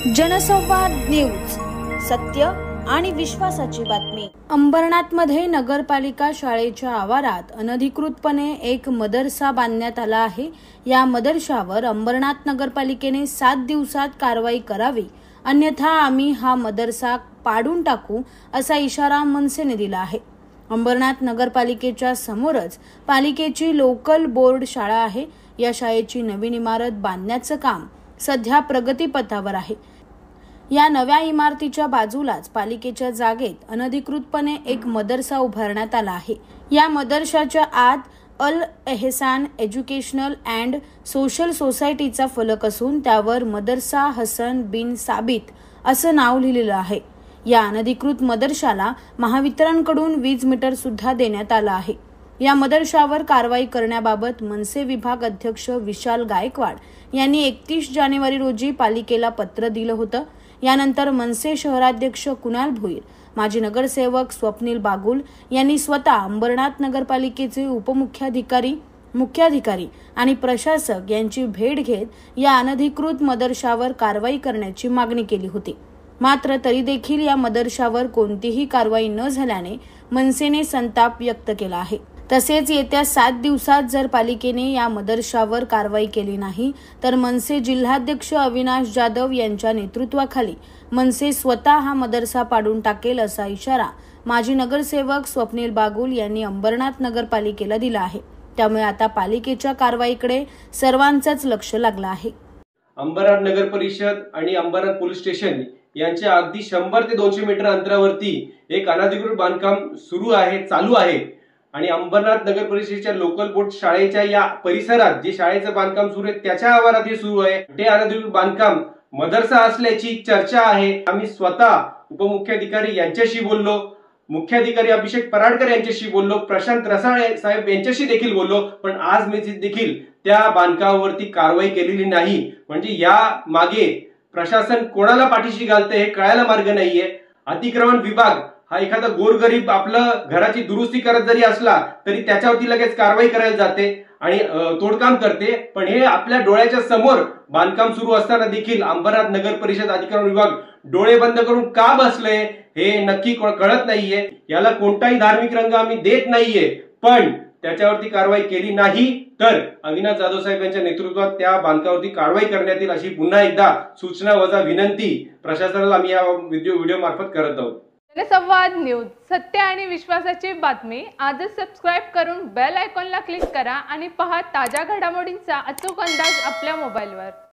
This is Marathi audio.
जनसंवाद न्यूज, सत्य आणि विश्वासाची बातमी। अंबरनाथमध्ये नगरपालिका शाळेच्या आवारात अनधिकृतपणे एक मदरसा बांधण्यात आला आहे। या मदरशावर अंबरनाथ नगरपालिकेने 7 दिवसात कारवाई करावी, अन्यथा आम्ही हा मदरसा पाडून टाकू असा इशारा मनसेने दिला आहे। अंबरनाथ नगरपालिकेच्या समोरच पालिकेची लोकल बोर्ड शाळा आहे। या शाळेची नवीन इमारत बांधण्याचं काम सध्या प्रगतीपथावर आहे। या नव्या इमारतीच्या बाजूलाच पालिकेच्या जागेत अनधिकृतपणे एक मदरसा उभारण्यात आला आहे। या मदरशाच्या आत अल एहसान एज्युकेशनल अँड सोशल सोसायटीचा फलक असून त्यावर मदरसा हसन बिन साबित असं नाव लिहिलेलं आहे। या अनधिकृत मदरशाला महावितरणकडून वीज मीटर सुद्धा देण्यात आला आहे। या मदरशावर कारवाई करण्याबाबत मनसे विभाग अध्यक्ष विशाल गायकवाड यांनी 31 जानेवारी रोजी पालिकेला पत्र दिलं होतं। यानंतर मनसे शहराध्यक्ष कुणाल भोईर, माजी नगरसेवक स्वप्नील बागुल यांनी स्वतः अंबरनाथ नगरपालिकेचे उपमुख्याधिकारी, मुख्याधिकारी आणि प्रशासक यांची भेट घेत या अनधिकृत मदरशावर कारवाई करण्याची मागणी केली होती। मात्र तरी देखील या मदरशावर कोणतीही कारवाई न झाल्याने मनसेने संताप व्यक्त केला आहे। तसेच येत्या 7 दिवसात जर पालिकेने या मदरशावर कारवाई केली नाही तर मनसे जिल्हाध्यक्ष अविनाश जाधव यांच्या नेतृत्वाखाली मनसे स्वतः हा मदरसा पाडून टाकेल असा इशारा माजी नगरसेवक स्वप्नील बागुल यांनी अंबरनाथ नगरपालिकेला दिला आहे। त्यामुळे आता पालिकेच्या कारवाईकडे सर्वांचंच लक्ष लागलं आहे। अंबरनाथ नगर परिषद आणि अंबरनाथ पोलीस स्टेशन यांच्या अगदी 100 ते 200 मीटर अंतरावरती एक अनधिकृत बांधकाम चालू आहे आणि अंबरनाथ नगर परिषदेच्या लोकल बोर्ड शाळेच्या या परिसरात जे शाळेचं बांधकाम सुरू आहे त्याच्या आवारात हे सुरू आहे। ते अनधिकृत बांधकाम मदरसा असल्याची चर्चा आहे। आम्ही स्वतः उपमुख्याधिकारी यांच्याशी बोललो, मुख्याधिकारी अभिषेक पराडकर यांच्याशी बोललो, प्रशांत रसाळे साहेब यांच्याशी देखील बोललो, पण आज मी देखील त्या बांधकामावरती कारवाई केलेली नाही। म्हणजे या मागे प्रशासन कोणाला पाठीशी घालते हे कळायला मार्ग नाहीये। अतिक्रमण विभाग हा एखादा गोरगरीब आपलं घराची दुरुस्ती करत जरी असला तरी त्याच्यावरती लगेच कारवाई करायला जाते आणि तोडकाम करते, पण हे आपल्या डोळ्याच्या समोर बांधकाम सुरू असताना देखील अंबरनाथ नगर परिषद अतिक्रमण विभाग डोळे बंद करून का बसले हे नक्की कळत नाहीये। याला कोणताही धार्मिक रंग आम्ही देत नाहीये, पण त्याच्यावरती कारवाई केली नाही तर अविनाश जाधव साहेब यांच्या नेतृत्वात त्या बांधकामावरती कारवाई करण्यात येईल अशी पुन्हा एकदा सूचना वजा विनंती प्रशासनाला आम्ही या व्हिडिओ मार्फत करत आहोत। जनसंवाद न्यूज, सत्य आणि विश्वासाची बातमी। आजच सबस्क्राइब करून बेल आयकॉनला क्लिक करा आणि पहा ताज्या घडामोडींचा अचूक अंदाज आपल्या मोबाईलवर।